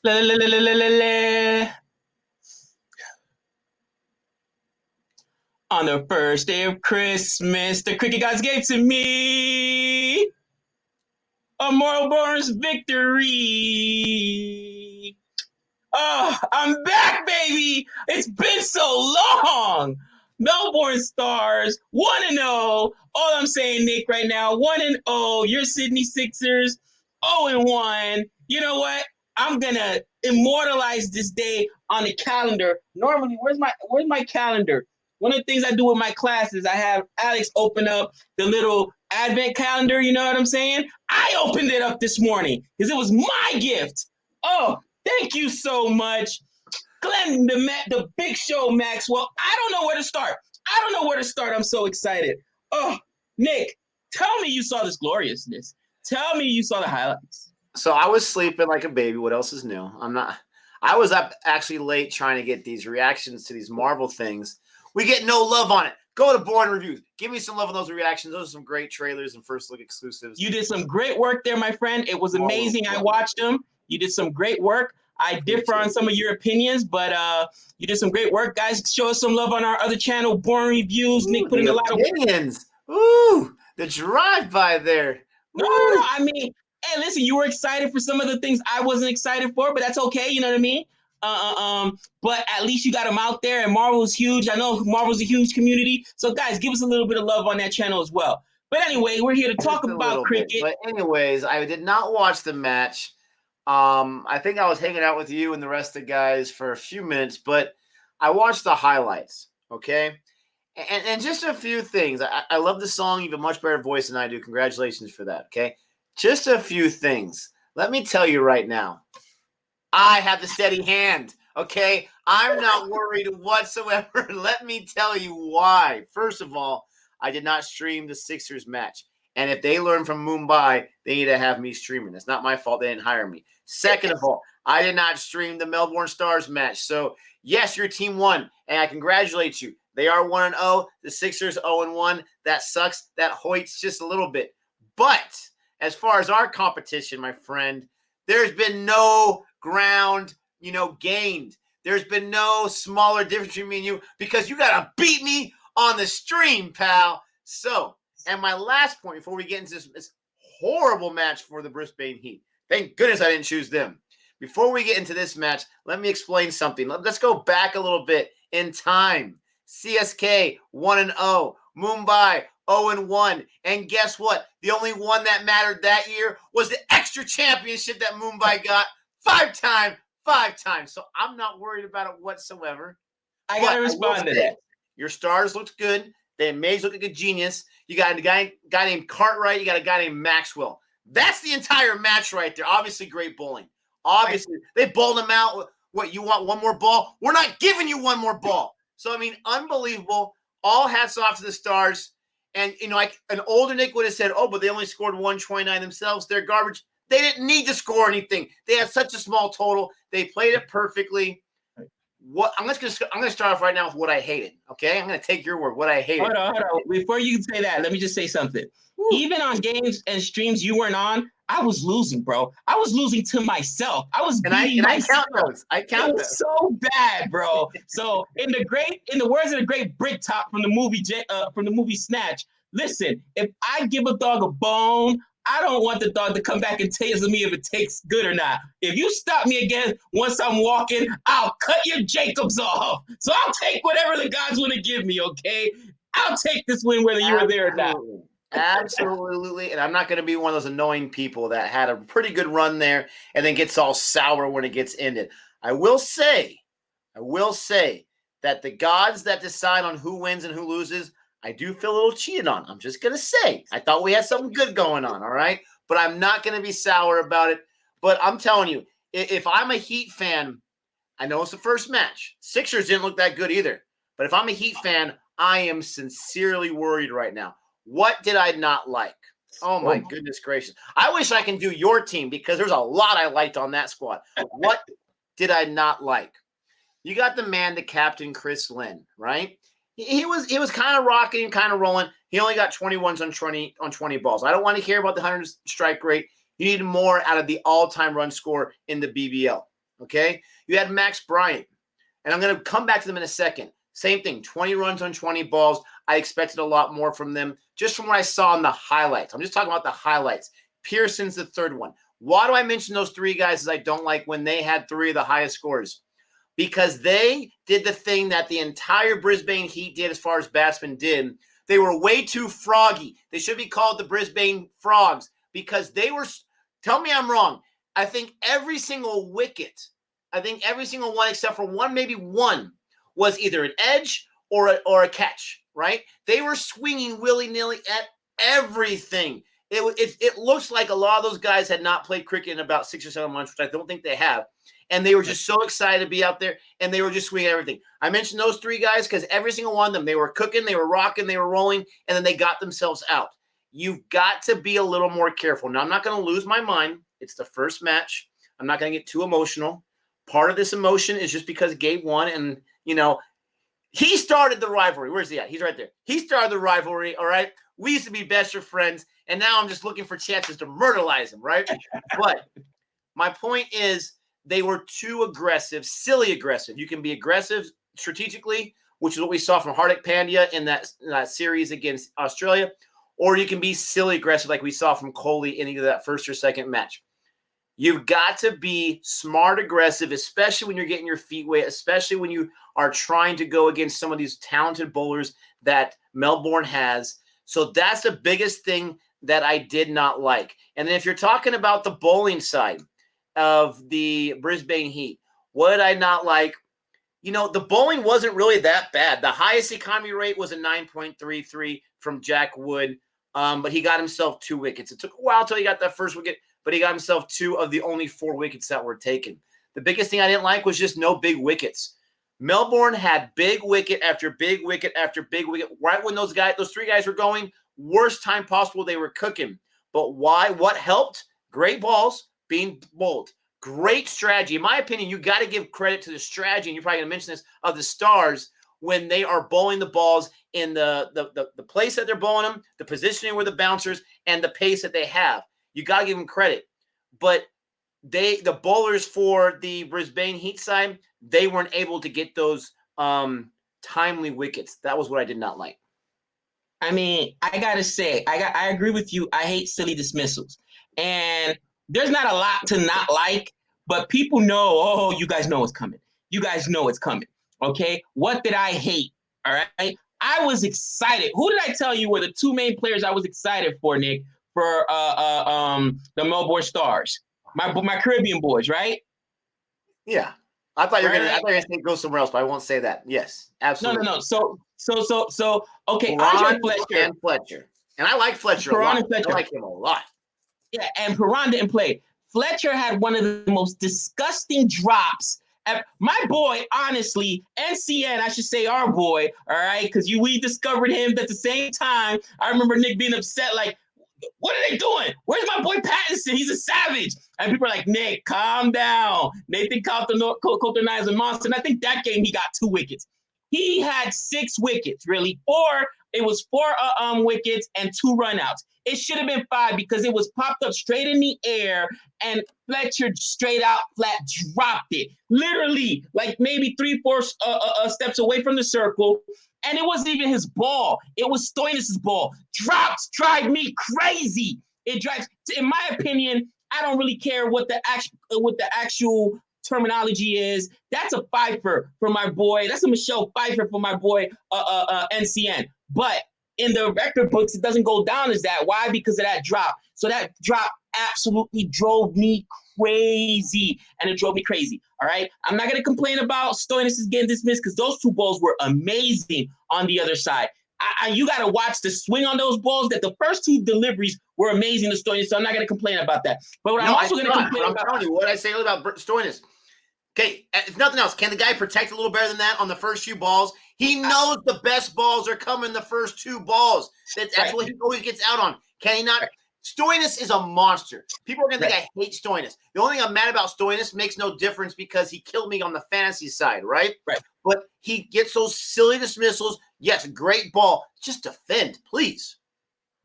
La, la, la, la, la, la, la. On the first day of Christmas, the cricket gods gave to me a moral bonus victory. Oh, I'm back, baby. It's been so long. Melbourne Stars, 1-0. All I'm saying, Nick, right now, 1-0. Your Sydney Sixers, 0-1. You know what? I'm gonna immortalize this day on the calendar. Normally, where's my calendar? One of the things I do with my classes, I have Alex open up the little advent calendar. You know what I'm saying? I opened it up this morning because it was my gift. Oh, thank you so much. Glenn, the big show, Maxwell. I don't know where to start. I'm so excited. Oh, Nick, tell me you saw this gloriousness. Tell me you saw the highlights. So I was sleeping like a baby. What else is new? I was up actually late trying to get these reactions to these Marvel things. We get no love on it. Go to Boring Reviews. Give me some love on those reactions. Those are some great trailers and first look exclusives. You did some great work there, my friend. It was amazing. I watched them. You did some great work. I differ on some of your opinions, but you did some great work, guys. Show us some love on our other channel, Boring Reviews. Ooh, Nick put in a lot of opinions. Ooh, the drive-by there. No. I mean, hey, listen, you were excited for some of the things I wasn't excited for, but that's okay. You know what I mean? But at least you got them out there, and Marvel's huge. I know Marvel's a huge community. So, guys, give us a little bit of love on that channel as well. But anyway, we're here to talk about cricket. But anyways, I did not watch the match. I think I was hanging out with you and the rest of the guys for a few minutes, but I watched the highlights, okay? And just a few things. I love the song. You have a much better voice than I do. Congratulations for that, okay? Just a few things. Let me tell you right now, I have the steady hand, okay? I'm not worried whatsoever. Let me tell you why. First of all, I did not stream the Sixers match. And if they learn from Mumbai, they need to have me streaming. It's not my fault they didn't hire me. Second of all, I did not stream the Melbourne Stars match. So, yes, your team won, and I congratulate you. They are 1-0. The Sixers 0-1. That sucks. That hoits just a little bit. But as far as our competition, my friend, there's been no ground, gained. There's been no smaller difference between me and you because you got to beat me on the stream, pal. So, and my last point before we get into this horrible match for the Brisbane Heat. Thank goodness I didn't choose them. Before we get into this match, let me explain something. Let's go back a little bit in time. CSK 1-0, Mumbai 0-1, and guess what? The only one that mattered that year was the extra championship that Mumbai got 5 times. So I'm not worried about it whatsoever. I gotta respond to that. Your Stars looked good. They made look like a genius. You got a guy named Cartwright. You got a guy named Maxwell. That's the entire match right there. Obviously, great bowling. Obviously, they bowled him out. What, you want one more ball? We're not giving you one more ball. So, I mean, unbelievable. All hats off to the Stars. And, like an older Nick would have said, oh, but they only scored 129 themselves. They're garbage. They didn't need to score anything. They had such a small total. They played it perfectly. I'm gonna start off right now with what I hated. Okay, I'm gonna take your word. What I hated. Hold on. Before you say that, let me just say something. Woo. Even on games and streams you weren't on, I was losing, bro. I was losing to myself. I was beating myself. I count those. It was so bad, bro. So in the words of the great Brick Top from the movie Snatch, listen, if I give a dog a bone, I don't want the dog to come back and taste me if it tastes good or not. If you stop me again once I'm walking, I'll cut your Jacobs off. So I'll take whatever the gods want to give me, okay? I'll take this win whether you were there or not. Absolutely. And I'm not going to be one of those annoying people that had a pretty good run there and then gets all sour when it gets ended. I will say that the gods that decide on who wins and who loses, I do feel a little cheated on. I'm just going to say. I thought we had something good going on, all right? But I'm not going to be sour about it. But I'm telling you, if I'm a Heat fan, I know it's the first match. Sixers didn't look that good either. But if I'm a Heat fan, I am sincerely worried right now. What did I not like? Oh, my goodness gracious. I wish I can do your team because there's a lot I liked on that squad. What did I not like? You got the captain, Chris Lynn, right? He was kind of rocking, kind of rolling. He only got 21s on 20 balls. I don't want to hear about the 100 strike rate. He needed more out of the all-time run score in the BBL. Okay? You had Max Bryant. And I'm going to come back to them in a second. Same thing, 20 runs on 20 balls. I expected a lot more from them just from what I saw in the highlights. I'm just talking about the highlights. Pearson's the third one. Why do I mention those three guys as I don't like when they had three of the highest scores? Because they did the thing that the entire Brisbane Heat did as far as batsmen did. They were way too froggy. They should be called the Brisbane Frogs because they were – tell me I'm wrong. I think every single wicket – I think every single one except for one, maybe one, was either an edge or a catch, right? They were swinging willy-nilly at everything. It looks like a lot of those guys had not played cricket in about 6 or 7 months, which I don't think they have. And they were just so excited to be out there, and they were just swinging everything. I mentioned those three guys because every single one of them, they were cooking, they were rocking, they were rolling, and then they got themselves out. You've got to be a little more careful. Now, I'm not going to lose my mind. It's the first match. I'm not going to get too emotional. Part of this emotion is just because Gabe won, and, he started the rivalry. Where's he at? He's right there. He started the rivalry, all right? We used to be best of friends, and now I'm just looking for chances to murderize him, right? But my point is they were too aggressive, silly aggressive. You can be aggressive strategically, which is what we saw from Hardik Pandya in that series against Australia, or you can be silly aggressive like we saw from Kohli in either that first or second match. You've got to be smart aggressive, especially when you're getting your feet wet, especially when you are trying to go against some of these talented bowlers that Melbourne has. So that's the biggest thing that I did not like. And then if you're talking about the bowling side of the Brisbane Heat, what did I not like? The bowling wasn't really that bad. The highest economy rate was a 9.33 from Jack Wood, but he got himself 2 wickets. It took a while until he got that first wicket, but he got himself 2 of the only 4 wickets that were taken. The biggest thing I didn't like was just no big wickets. Melbourne had big wicket after big wicket after big wicket. Right when those 3 guys were going, worst time possible, they were cooking. But why? What helped? Great balls being bowled. Great strategy. In my opinion, you got to give credit to the strategy, and you're probably going to mention this, of the Stars when they are bowling the balls in the place that they're bowling them, the positioning where the bouncers, and the pace that they have. You got to give them credit. But the bowlers for the Brisbane Heat side, they weren't able to get those timely wickets. That was what I did not like. I mean, I got to say, I agree with you. I hate silly dismissals. And there's not a lot to not like, but people know, you guys know it's coming. You guys know it's coming. Okay? What did I hate? All right? I was excited. Who did I tell you were the 2 main players I was excited for, Nick, for the Melbourne Stars? My Caribbean boys, right? Yeah. I thought you were gonna say go somewhere else, but I won't say that. Yes, absolutely. No. So okay, Perron Fletcher and Fletcher. And I like Fletcher a lot. I like him a lot. Yeah, and Perron didn't play. Fletcher had one of the most disgusting drops. My boy, honestly, NCN, I should say our boy, all right, because we discovered him at the same time. I remember Nick being upset, like, what are they doing? Where's my boy Pattinson? He's a savage. And people are like, Nick, calm down. Nathan Coulter is a monster. And I think that game he got 2 wickets. He had 6 wickets, really. 4. It was 4 wickets and 2 runouts. It should have been 5 because it was popped up straight in the air and Fletcher straight out flat dropped it. Literally, like maybe 3-4 steps away from the circle. And it wasn't even his ball. It was Stoinis' ball. Drops drive me crazy. It drives, in my opinion, I don't really care what the actual terminology is. That's a Pfeiffer for my boy. That's a Michelle Pfeiffer for my boy NCN. But in the record books, it doesn't go down as that. Why? Because of that drop. So that drop absolutely drove me crazy. And it drove me crazy. All right. I'm not going to complain about Stoinis getting dismissed because those 2 balls were amazing on the other side. You got to watch the swing on those balls. That the first 2 deliveries were amazing to Stoinis. So I'm not going to complain about that. But what I'm also going to complain about. I'm telling you what I say about Stoinis. Okay, if nothing else, can the guy protect a little better than that on the first few balls? He knows the best balls are coming the first 2 balls. That's right. What he always gets out on. Can he not? Right. Stoinis is a monster. People are going to think I hate Stoinis. The only thing I'm mad about Stoinis makes no difference because he killed me on the fantasy side, right? Right. But he gets those silly dismissals. Yes, great ball. Just defend, please.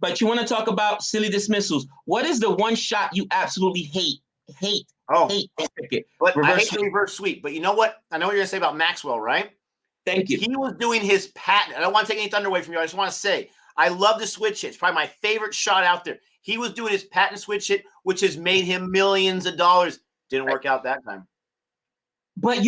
But you want to talk about silly dismissals. What is the one shot you absolutely hate? Oh, hate this cricket. but I Reverse hate the sweep. reverse sweep. But you know what? I know what you're going to say about Maxwell, right? Thank you. He was doing his patent. I don't want to take any thunder away from you. I just want to say, I love the switch hit. It's probably my favorite shot out there. He was doing his patent switch hit, which has made him millions of dollars. Didn't work out that time. But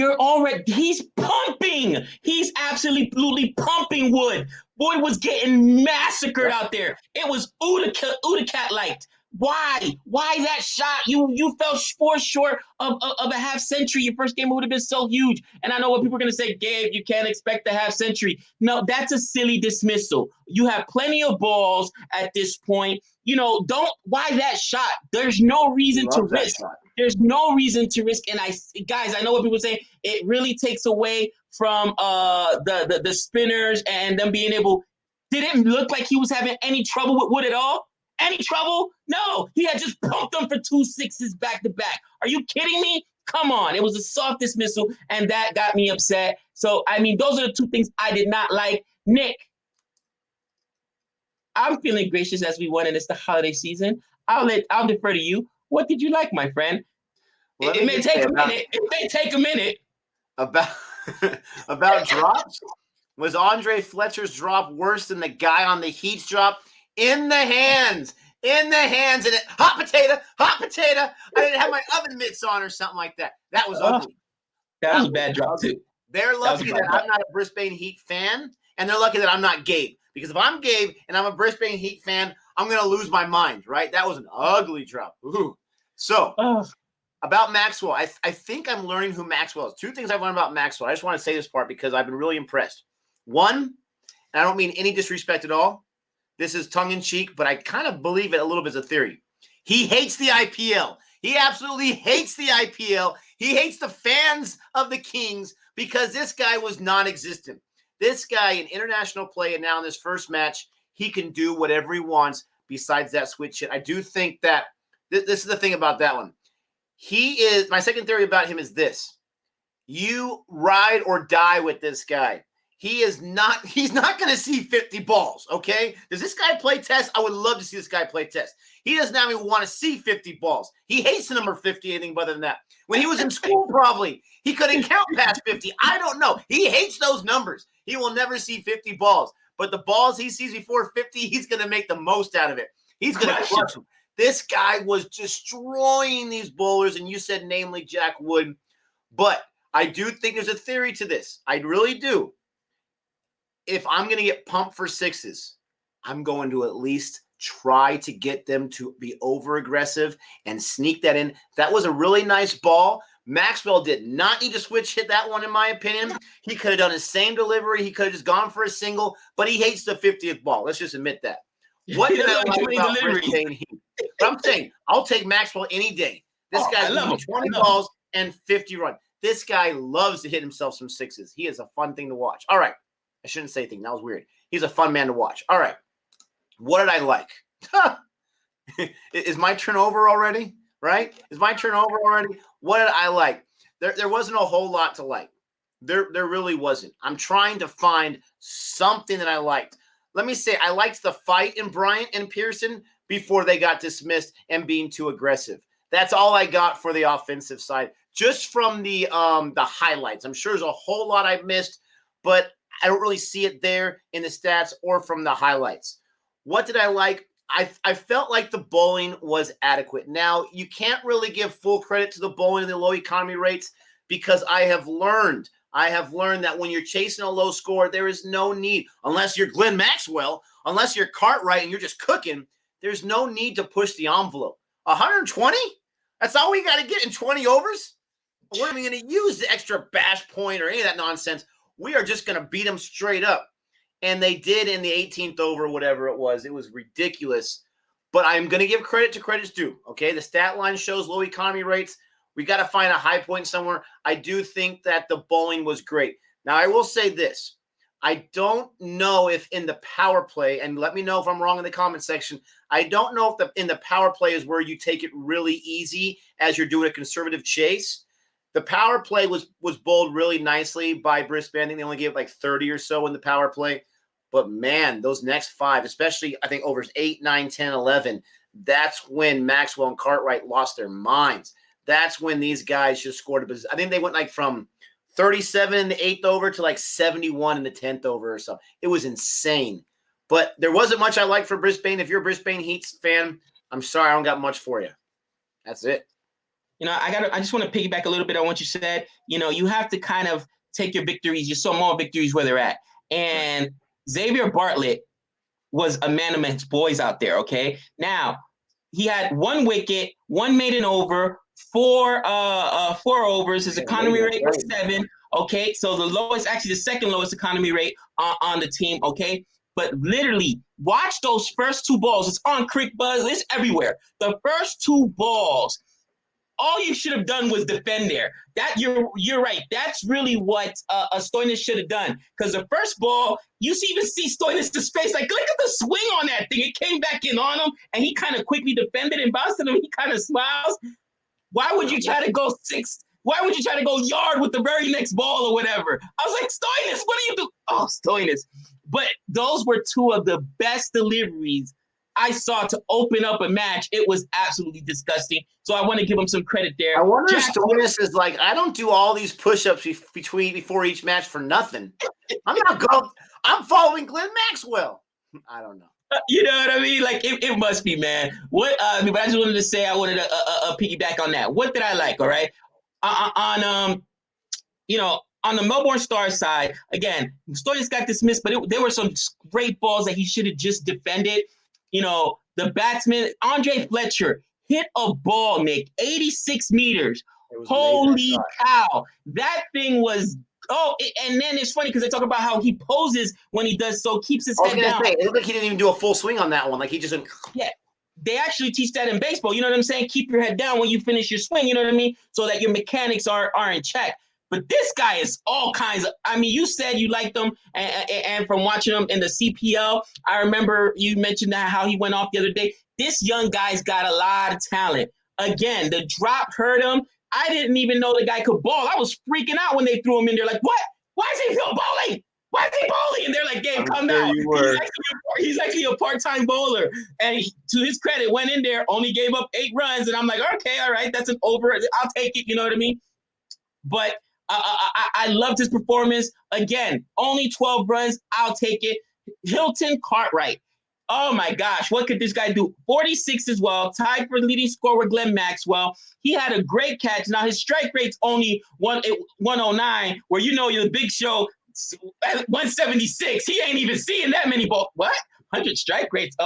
he's pumping. He's absolutely pumping Wood. Wood was getting massacred out there. It was Udacat liked. Why? Why that shot? You fell short of a half century. Your first game would have been so huge. And I know what people are going to say, Gabe, you can't expect a half century. No, that's a silly dismissal. You have plenty of balls at this point. Why that shot? There's no reason to risk. There's no reason to risk. And guys, I know what people say. It really takes away from the spinners and them being able. Didn't look like he was having any trouble with Wood at all. Any trouble? No, he had just pumped them for 2 sixes back to back. Are you kidding me? Come on. It was a soft dismissal, and that got me upset. So, I mean, those are the two things I did not like. Nick, I'm feeling gracious as we went, and it's the holiday season. I'll defer to you. What did you like, my friend? Well, It may take a minute. It may take a minute. About drops. Was Andre Fletcher's drop worse than the guy on the Heat's drop? In the hands, and it hot potato. I didn't have my oven mitts on or something like that. That was ugly. That was a bad drop too. They're lucky that I'm not a Brisbane Heat fan, and they're lucky that I'm not Gabe. Because if I'm Gabe and I'm a Brisbane Heat fan, I'm going to lose my mind, right? That was an ugly drop. Ooh. So, about Maxwell, I think I'm learning who Maxwell is. Two things I've learned about Maxwell. I just want to say this part because I've been really impressed. One, and I don't mean any disrespect at all. This is tongue-in-cheek, but I kind of believe it a little bit as a theory. He hates the IPL. He absolutely hates the IPL. He hates the fans of the Kings because this guy was non-existent. This guy in international play and now in this first match, he can do whatever he wants besides that switch hit. I do think that this is the thing about that one. My second theory about him is this. You ride or die with this guy. He's not going to see 50 balls, okay? Does this guy play test? I would love to see this guy play test. He does not even want to see 50 balls. He hates the number 50, anything other than that. When he was in school, probably, he couldn't count past 50. I don't know. He hates those numbers. He will never see 50 balls. But the balls he sees before 50, he's going to make the most out of it. He's going to crush them. This guy was destroying these bowlers, and you said namely Jack Wood. But I do think there's a theory to this. I really do. If I'm going to get pumped for sixes, I'm going to at least try to get them to be over-aggressive and sneak that in. That was a really nice ball. Maxwell did not need to switch hit that one, in my opinion. He could have done the same delivery. He could have just gone for a single, but he hates the 50th ball. Let's just admit that. What did I like about Brisbane Heat? But I'm saying I'll take Maxwell any day. This guy's going to 20 balls and 50 runs. This guy loves to hit himself some sixes. He is a fun thing to watch. All right. I shouldn't say anything. That was weird. He's a fun man to watch. All right. What did I like? Is my turn over already? Right? Is my turn over already? What did I like? There wasn't a whole lot to like. There really wasn't. I'm trying to find something that I liked. Let me say I liked the fight in Bryant and Pearson before they got dismissed and being too aggressive. That's all I got for the offensive side, just from the highlights. I'm sure there's a whole lot I missed, but I don't really see it there in the stats or from the highlights. What did I like? I felt like the bowling was adequate. Now, you can't really give full credit to the bowling and the low economy rates because I have learned that when you're chasing a low score, there is no need, unless you're Glenn Maxwell, unless you're Cartwright and you're just cooking, there's no need to push the envelope. 120? That's all we got to get in 20 overs? We're not even going to use the extra bash point or any of that nonsense. We are just going to beat them straight up. And they did in the 18th over, whatever it was. It was ridiculous. But I'm going to give credit to credit's due. Okay, the stat line shows low economy rates. We got to find a high point somewhere. I do think that the bowling was great. Now, I will say this. I don't know if in the power play, and let me know if I'm wrong in the comment section, I don't know if in the power play is where you take it really easy as you're doing a conservative chase. The power play was bowled really nicely by Brisbane. I think they only gave like 30 or so in the power play. But, man, those next five, especially I think overs 8, 9, 10, 11, that's when Maxwell and Cartwright lost their minds. that's when these guys just scored. I think they went like from 37 in the 8th over to like 71 in the 10th over or something. It was insane. But there wasn't much I liked for Brisbane. If you're a Brisbane Heat fan, I'm sorry, I don't got much for you. That's it. I just want to piggyback a little bit on what you said. You have to kind of take your victories, your small victories where they're at. And Xavier Bartlett was a man amongst boys out there, okay? Now, he had 1 wicket, 1 maiden over, 4 overs. His economy rate was 7, okay? So the second lowest economy rate on the team, okay? But literally, watch those first 2 balls. It's on Crick Buzz. It's everywhere. The first 2 balls, all you should have done was defend there. That you're right. That's really what Stoinis should have done. Because the first ball, you even see Stoinis' face. Like, look at the swing on that thing. It came back in on him, and he kind of quickly defended and bounced it, and he kind of smiles. Why would you try to go 6? Why would you try to go yard with the very next ball or whatever? I was like, Stoinis, what are you doing? Oh, Stoinis. But those were 2 of the best deliveries I saw to open up a match. It was absolutely disgusting. So I want to give him some credit there. I wonder if Stoinis is like, I don't do all these push-ups before each match for nothing. I'm following Glenn Maxwell. I don't know. You know what I mean? Like, it must be, man. But I just wanted to say, I wanted to piggyback on that. What did I like? All right. On the Melbourne Stars side, again, Stoinis got dismissed, but there were some great balls that he should have just defended. The batsman, Andre Fletcher, hit a ball, Nick, 86 meters. Holy cow. That thing was and then it's funny because they talk about how he poses when he does so, keeps his head down. It looked like he didn't even do a full swing on that one. Like he just didn't. Yeah. They actually teach that in baseball. You know what I'm saying? Keep your head down when you finish your swing. You know what I mean? So that your mechanics are in check. But this guy is all kinds of. I mean, you said you liked him, and from watching him in the CPL, I remember you mentioned how he went off the other day. This young guy's got a lot of talent. Again, the drop hurt him. I didn't even know the guy could ball. I was freaking out when they threw him in there. Like, what? Why is he still bowling? Why is he bowling? And they're like, Gabe, come down. He's actually a part-time bowler. And to his credit, went in there, only gave up 8 runs. And I'm like, okay, all right, that's an over. I'll take it. You know what I mean? But I loved his performance. Again, only 12 runs. I'll take it. Hilton Cartwright. Oh, my gosh. What could this guy do? 46 as well. Tied for leading scorer with Glenn Maxwell. He had a great catch. Now, his strike rate's only 109, where you're the big show, 176. He ain't even seeing that many balls. What? 100 strike rates?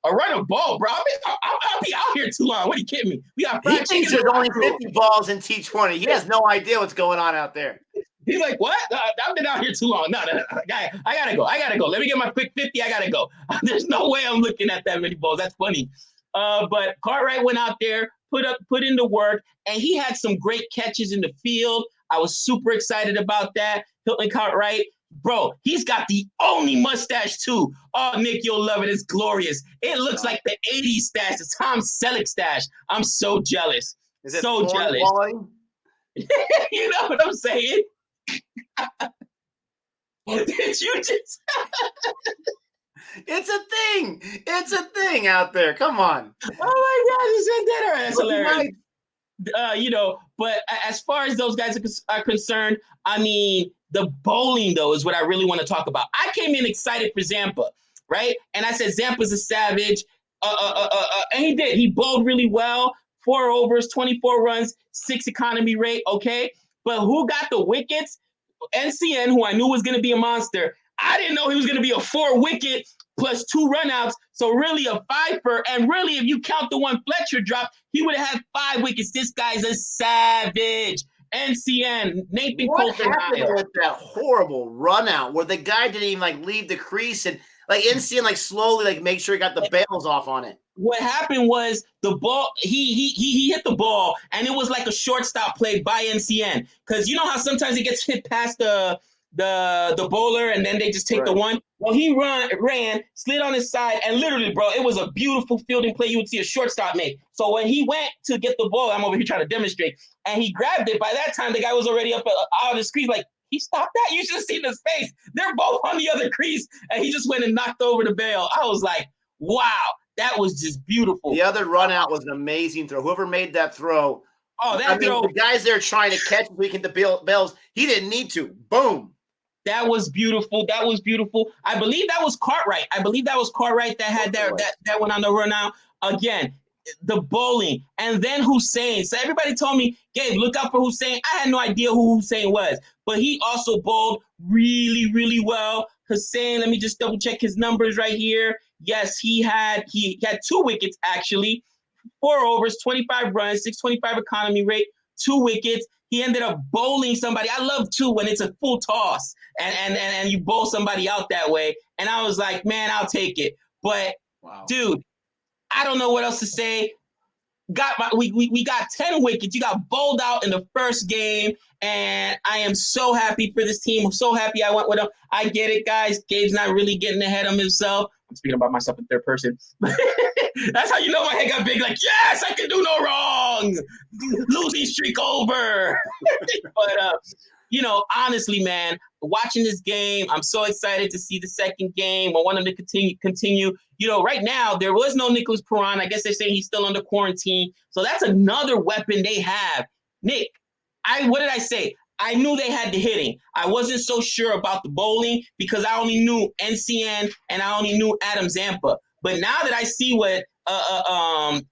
A run of ball, bro. I'll be out here too long. What are you kidding me? We got fried chicken. He thinks there's only 50 balls in T20. He has no idea what's going on out there. He's like, what? I've been out here too long. No. I gotta go. Let me get my quick 50. I gotta go. There's no way I'm looking at that many balls. That's funny. But Cartwright went out there, put in the work, and he had some great catches in the field. I was super excited about that. Hilton Cartwright. Bro, he's got the only mustache too. Oh, Nick, you'll love it. It's glorious. It looks like the 80s stash, the Tom Selleck stash. I'm so jealous. Is it so jealous. You know what I'm saying? Did you just? It's a thing. It's a thing out there. Come on. Oh my God, you said that. All right, that's hilarious. But as far as those guys are concerned, I mean, the bowling, though, is what I really want to talk about. I came in excited for Zampa, right? And I said Zampa's a savage. And he did. He bowled really well. 4 overs, 24 runs, 6 economy rate, okay? But who got the wickets? NCN, who I knew was going to be a monster. I didn't know he was going to be a 4-wicket plus 2 runouts. So really a 5-fer. And really, if you count the one Fletcher dropped, he would have had 5 wickets. This guy's a savage. NCN, Nathan What happened with that horrible run out where the guy didn't even leave the crease and NCN slowly make sure he got the bails off on it? What happened was the ball, he hit the ball, and it was like a shortstop play by NCN. Because you know how sometimes it gets hit past the bowler and then they just take the one? Well, he ran, slid on his side, and literally, bro, it was a beautiful fielding play you would see a shortstop make. So when he went to get the ball, I'm over here trying to demonstrate, and he grabbed it. By that time, the guy was already up out of the crease. He stopped that? You should have seen his face. They're both on the other crease, and he just went and knocked over the bail. I was like, wow, that was just beautiful. The other run out was an amazing throw. Whoever made that throw Oh, I that mean, throw. the guys there trying to catch weekend the bells. He didn't need to. Boom. That was beautiful. That was beautiful. I believe that was Cartwright. That had that went on the run out again. The bowling and then Hussein. So everybody told me, Gabe, look out for Hussein. I had no idea who Hussein was, but he also bowled really, really well. Hussein, let me just double check his numbers right here. Yes, he had 2 wickets actually, 4 overs, 25 runs, 625 economy rate, 2 wickets. He ended up bowling somebody. I love too when it's a full toss and you bowl somebody out that way. And I was like, man, I'll take it. But wow, dude, I don't know what else to say. We got 10 wickets. You got bowled out in the first game, and I am so happy for this team. I'm so happy I went with them. I get it, guys. Gabe's not really getting ahead of himself. I'm speaking about myself in third person. That's how you know my head got big. Like, yes, I can do no wrong. Losing streak over. But honestly, man, watching this game, I'm so excited to see the second game. I want him to continue. Right now there was no Nicholas Perron. I guess they're saying he's still under quarantine. So that's another weapon they have. Nick, what did I say? I knew they had the hitting. I wasn't so sure about the bowling because I only knew NCN and I only knew Adam Zampa. But now that I see what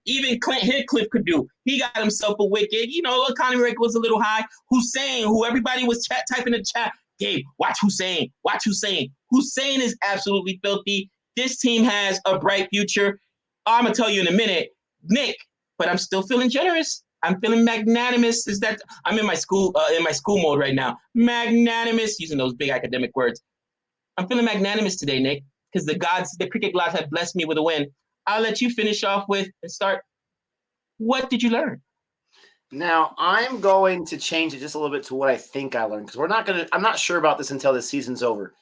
even Clint Hitcliffe could do, he got himself a wicket. Economy rate was a little high. Hussein, who everybody was typing in the chat, Gabe, watch Hussein. Watch Hussein. Hussein is absolutely filthy. This team has a bright future. I'm gonna tell you in a minute, Nick. But I'm still feeling generous. I'm feeling magnanimous. I'm in my school mode right now? Magnanimous, using those big academic words. I'm feeling magnanimous today, Nick, because the cricket gods have blessed me with a win. I'll let you finish off with and start. What did you learn? Now I'm going to change it just a little bit to what I think I learned because I'm not sure about this until the season's over.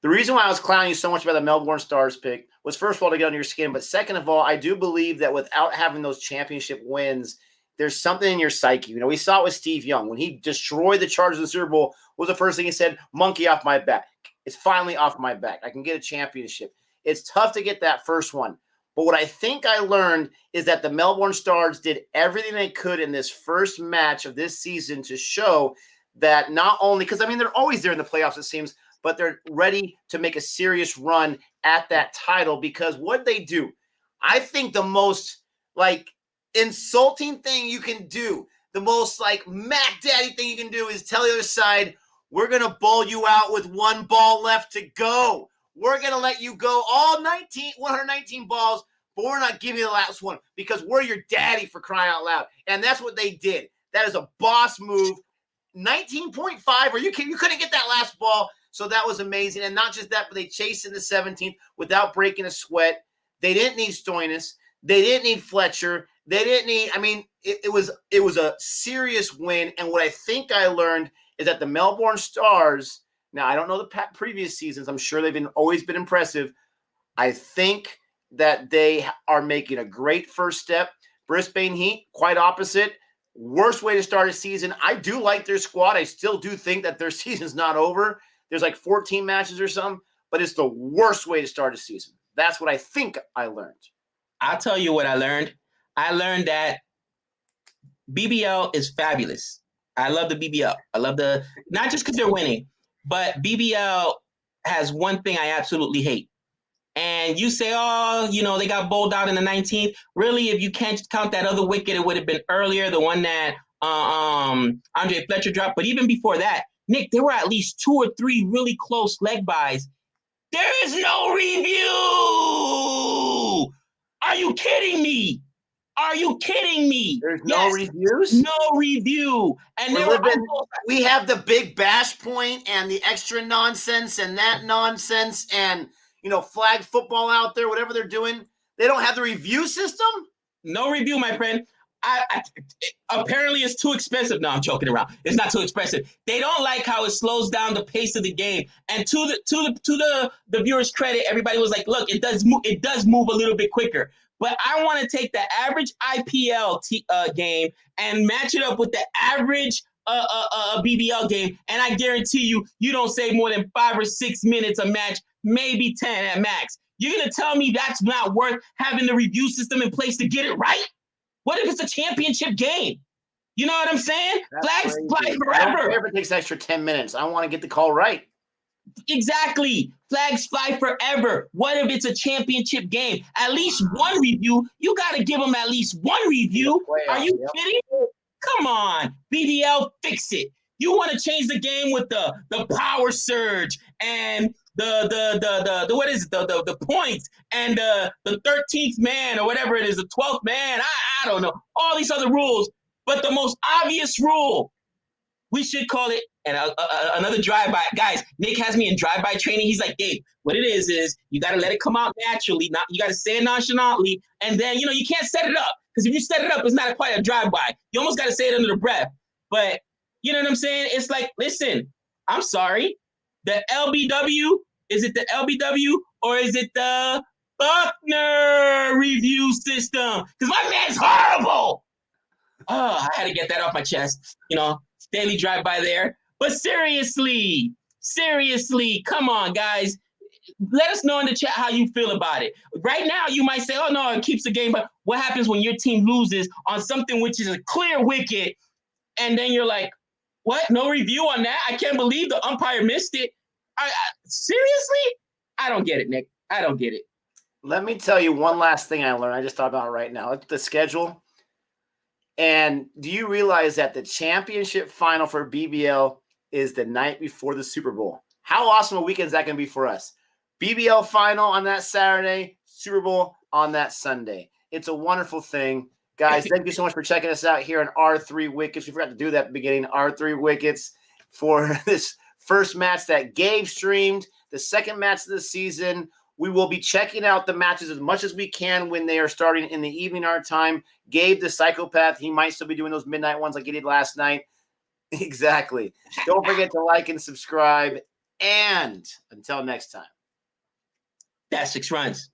The reason why I was clowning you so much about the Melbourne Stars pick was, first of all, to get under your skin, but second of all, I do believe that without having those championship wins, there's something in your psyche. We saw it with Steve Young. When he destroyed the Chargers in the Super Bowl, what was the first thing he said? Monkey off my back. It's finally off my back. I can get a championship. It's tough to get that first one. But what I think I learned is that the Melbourne Stars did everything they could in this first match of this season to show that not only – because, they're always there in the playoffs, it seems – but they're ready to make a serious run at that title because what they do, I think the most insulting thing you can do, the most Mac Daddy thing you can do is tell the other side, we're going to bowl you out with 1 ball left to go. We're going to let you go all 119 balls, but we're not giving you the last one because we're your daddy, for crying out loud. And that's what they did. That is a boss move. 19.5, or you couldn't get that last ball. So that was amazing. And not just that, but they chased in the 17th without breaking a sweat. They didn't need Stoinis. They didn't need Fletcher. They didn't need, it was a serious win. And what I think I learned is that the Melbourne Stars, now I don't know the previous seasons. I'm sure they've always been impressive. I think that they are making a great first step. Brisbane Heat, quite opposite. Worst way to start a season. I do like their squad. I still do think that their season's not over. There's 14 matches or something, but it's the worst way to start a season. That's what I think I learned. I'll tell you what I learned. I learned that BBL is fabulous. I love the BBL. I love not just because they're winning, but BBL has one thing I absolutely hate. And you say, they got bowled out in the 19th. Really, if you can't count that other wicket, it would have been earlier, the one that Andre Fletcher dropped. But even before that, Nick, there were at least 2 or 3 really close leg bys. There is no review. Are you kidding me? There's no reviews? No review. And we have the big bash point and the extra nonsense and that nonsense and, flag football out there, whatever they're doing. They don't have the review system? No review, my friend. Apparently it's too expensive. No, I'm joking around. It's not too expensive. They don't like how it slows down the pace of the game. And to the viewers' credit, everybody was like, "Look, it does move a little bit quicker." But I want to take the average IPL game and match it up with the average BBL game, and I guarantee you don't save more than 5 or 6 minutes a match, maybe 10 at max. You're gonna tell me that's not worth having the review system in place to get it right? What if it's a championship game? You know what I'm saying? That's Flags crazy. fly I don't forever. care if it takes extra 10 minutes. I want to get the call right. Exactly. Flags fly forever. What if it's a championship game? At least one review. You got to give them at least one review. Are you kidding me? Come on. BBL, fix it. You want to change the game with the power surge and the what is it? The points and the 13th man or whatever it is, the 12th man. I don't know. All these other rules. But the most obvious rule, we should call it another drive-by. Guys, Nick has me in drive-by training. He's like, Gabe, what it is you got to let it come out naturally. Not you got to say it nonchalantly, and then you can't set it up because if you set it up, it's not quite a drive-by. You almost got to say it under the breath. But you know what I'm saying? It's like, listen, I'm sorry, the LBW, is it the LBW or is it the Buckner review system? Because my man's horrible. Oh, I had to get that off my chest. Daily drive by there. But seriously, come on, guys. Let us know in the chat how you feel about it. Right now, you might say, oh, no, it keeps the game. But what happens when your team loses on something which is a clear wicket? And then you're like, what? No review on that? I can't believe the umpire missed it. Seriously? I don't get it, Nick. I don't get it. Let me tell you one last thing I learned. I just thought about it right now. It's the schedule. And do you realize that the championship final for BBL is the night before the Super Bowl? How awesome a weekend is that going to be for us? BBL final on that Saturday, Super Bowl on that Sunday. It's a wonderful thing. Guys, thank you so much for checking us out here on R3 Wickets. We forgot to do that at the beginning. R3 Wickets for this first match that Gabe streamed, the second match of the season. We will be checking out the matches as much as we can when they are starting in the evening our time. Gabe, the psychopath, he might still be doing those midnight ones like he did last night. Exactly. Don't forget to like and subscribe. And until next time. That's 6 runs.